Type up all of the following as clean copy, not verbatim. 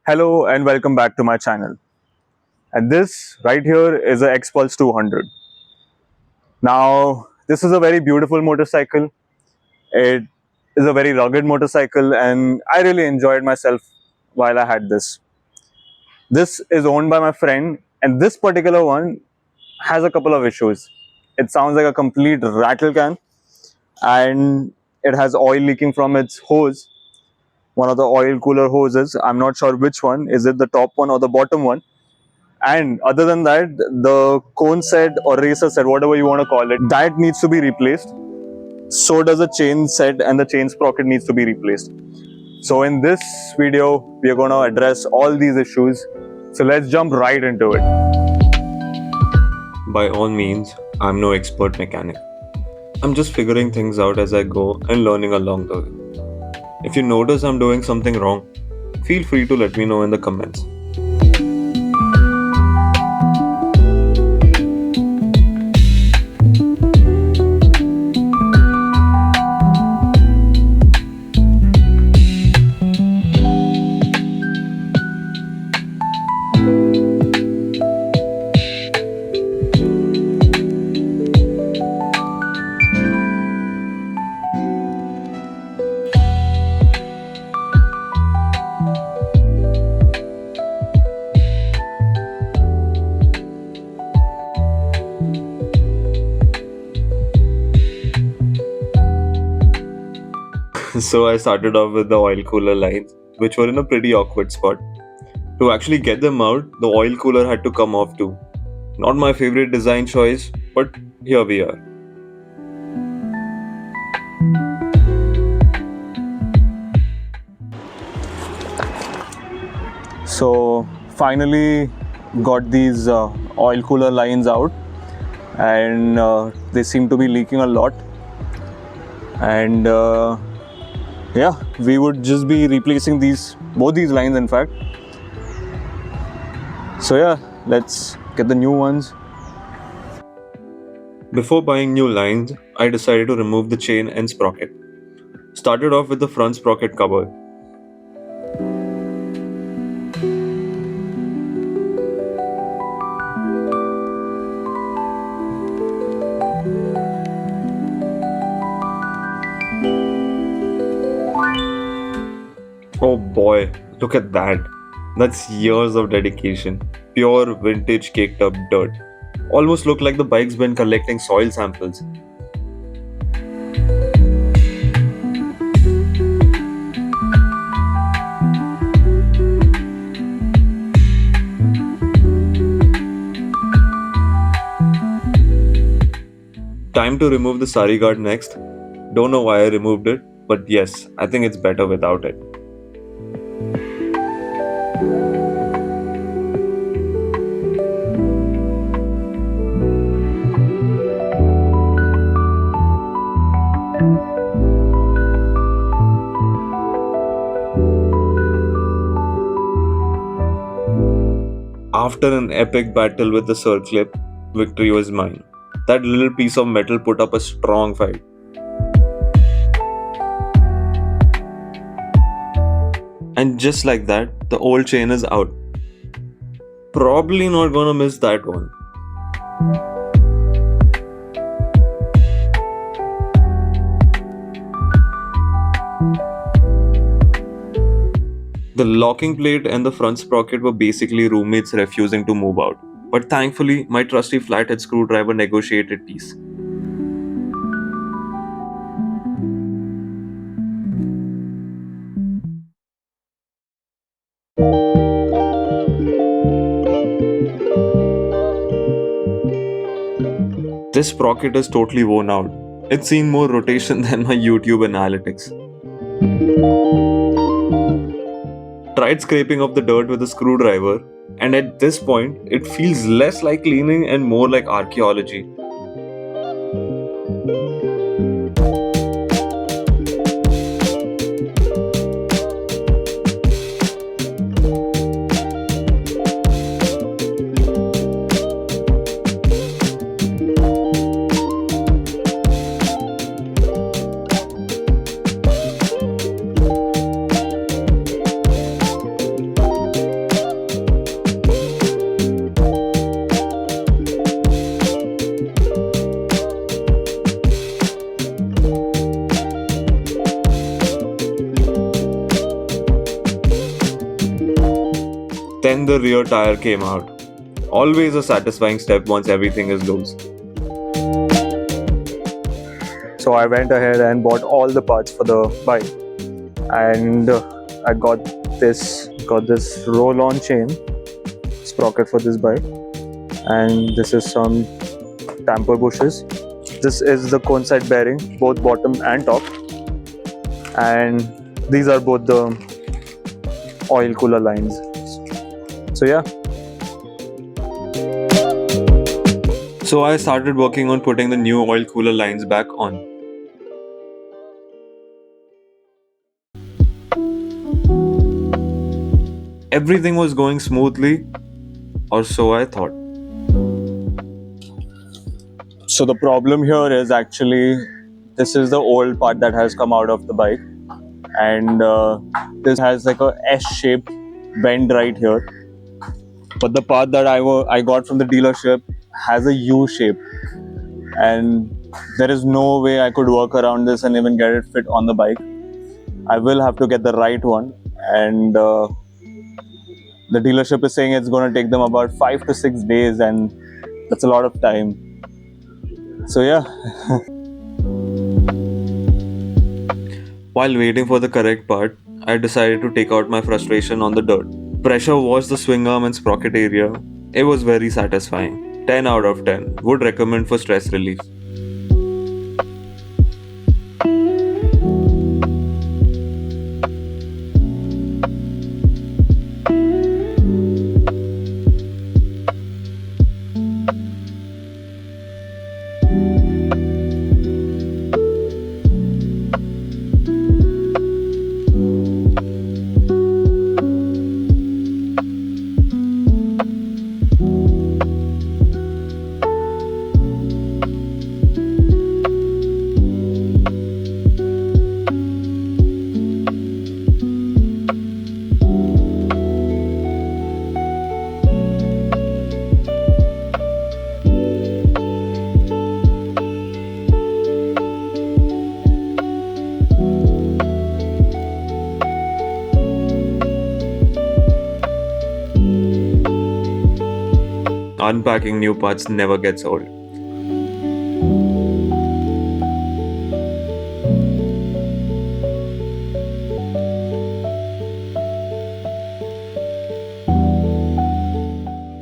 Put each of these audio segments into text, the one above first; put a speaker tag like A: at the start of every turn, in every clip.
A: Hello and welcome back to my channel. And this right here is a XPULSE 200. Now, this is a very beautiful motorcycle. It is a very rugged motorcycle and I really enjoyed myself while I had this. This is owned by my friend and this particular one has a couple of issues. It sounds like a complete rattle can and it has oil leaking from its hose, one of the oil cooler hoses. I'm not sure which one. Is it the top one or the bottom one? And other than that, the cone set or racer set, whatever you want to call it, that needs to be replaced. So does the chain set and the chain sprocket needs to be replaced. So in this video, we are going to address all these issues. So let's jump right into it.
B: By all means, I'm no expert mechanic. I'm just figuring things out as I go and learning along the way. If you notice I'm doing something wrong, feel free to let me know in the comments. So I started off with the oil cooler lines, which were in a pretty awkward spot. To actually get them out, the oil cooler had to come off too. Not my favorite design choice, but here we are.
A: So finally got these oil cooler lines out and they seem to be leaking a lot. And yeah, we would just be replacing both these lines in fact. So yeah, let's get the new ones.
B: Before buying new lines, I decided to remove the chain and sprocket. Started off with the front sprocket cover. Oh boy, look at that. That's years of dedication. Pure vintage caked up dirt. Almost look like the bike's been collecting soil samples. Time to remove the sari guard next. Don't know why I removed it, but yes, I think it's better without it. After an epic battle with the circlip, victory was mine. That little piece of metal put up a strong fight. And just like that, the old chain is out. Probably not gonna miss that one. The locking plate and the front sprocket were basically roommates refusing to move out. But thankfully, my trusty flathead screwdriver negotiated peace. This sprocket is totally worn out. It's seen more rotation than my YouTube analytics. Tried scraping off the dirt with a screwdriver, and at this point, it feels less like cleaning and more like archaeology. Then the rear tire came out. Always a satisfying step once everything is loose.
A: So I went ahead and bought all the parts for the bike, and I got this roll-on chain sprocket for this bike, and this is some tamper bushes. This is the cone side bearing, both bottom and top, and these are both the oil cooler lines. So yeah.
B: So I started working on putting the new oil cooler lines back on. Everything was going smoothly, or so I thought.
A: So the problem here is actually this is the old part that has come out of the bike, and this has like a S-shaped bend right here. But the part that I got from the dealership has a U shape, and there is no way I could work around this and even get it fit on the bike. I will have to get the right one, and the dealership is saying it's going to take them about 5 to 6 days, and that's a lot of time. So yeah.
B: While waiting for the correct part, I decided to take out my frustration on the dirt. Pressure washed the swing arm and sprocket area. It was very satisfying. 10 out of 10. Would recommend for stress relief. Unpacking new parts never gets old.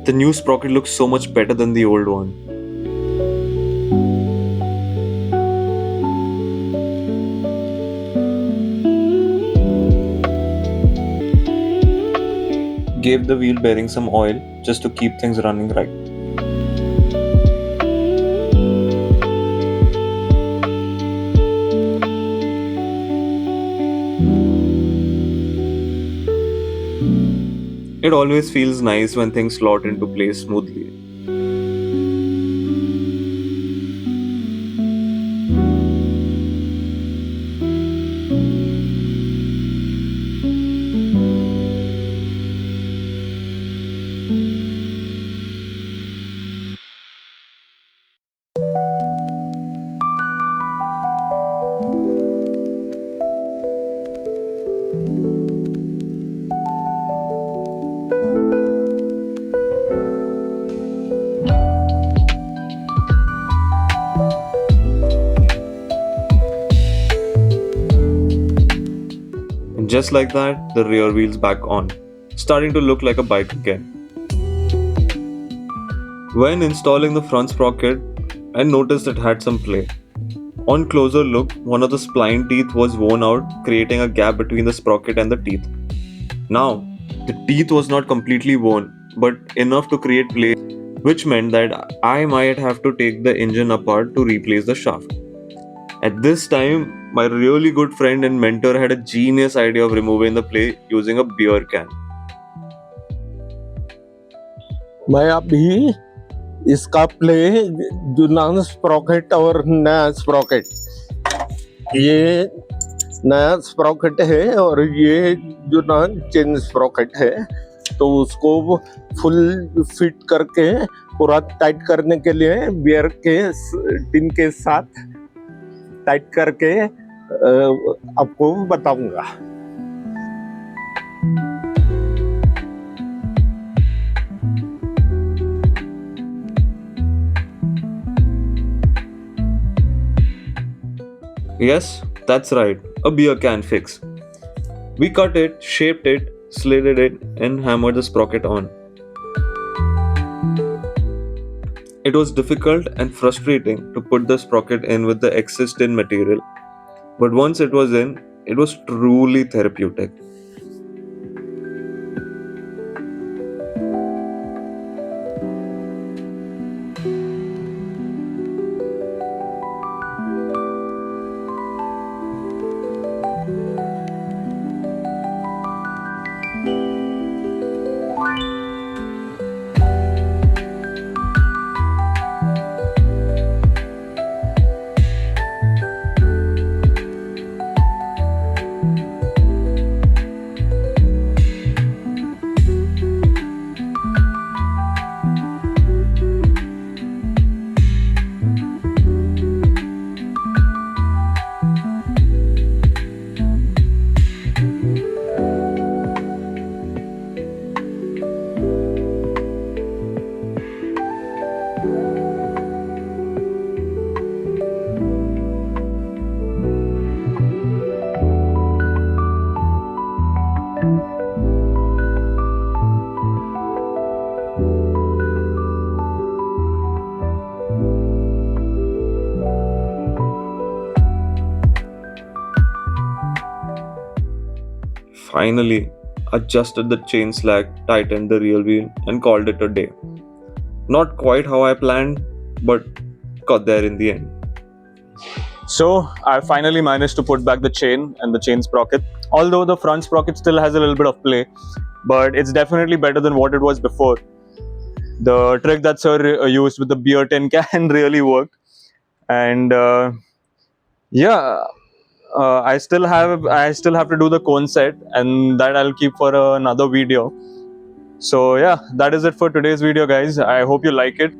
B: The new sprocket looks so much better than the old one. Gave the wheel bearing some oil just to keep things running right. It always feels nice when things slot into place smoothly. And just like that, the rear wheel's back on, starting to look like a bike again. When installing the front sprocket, I noticed it had some play. On closer look, one of the spline teeth was worn out, creating a gap between the sprocket and the teeth. Now, the teeth was not completely worn, but enough to create play, which meant that I might have to take the engine apart to replace the shaft. At this time, my really good friend and mentor had a genius idea of removing the play using a beer can.
C: मैं अभी इसका play जो Sprocket और नया Sprocket, ये नया Sprocket है और ये जो ना चेन स्प्रॉकेट है, तो उसको फुल फिट करके पूरा टाइट करने के लिए बियर के टिन के साथ टाइट करके आपको बताऊंगा.
B: Yes, that's right, a beer can fix. We cut it, shaped it, slid it, and hammered the sprocket on. It was difficult and frustrating to put the sprocket in with the excess tin material, but once it was in, it was truly therapeutic. Finally, adjusted the chain slack, tightened the rear wheel, and called it a day. Not quite how I planned, but got there in the end.
A: So I finally managed to put back the chain and the chain sprocket. Although the front sprocket still has a little bit of play, but it's definitely better than what it was before. The trick that sir used with the beer tin can really worked, and yeah, I still have to do the cone set, and that I'll keep for another video. So yeah, that is it for today's video, guys. I hope you like it.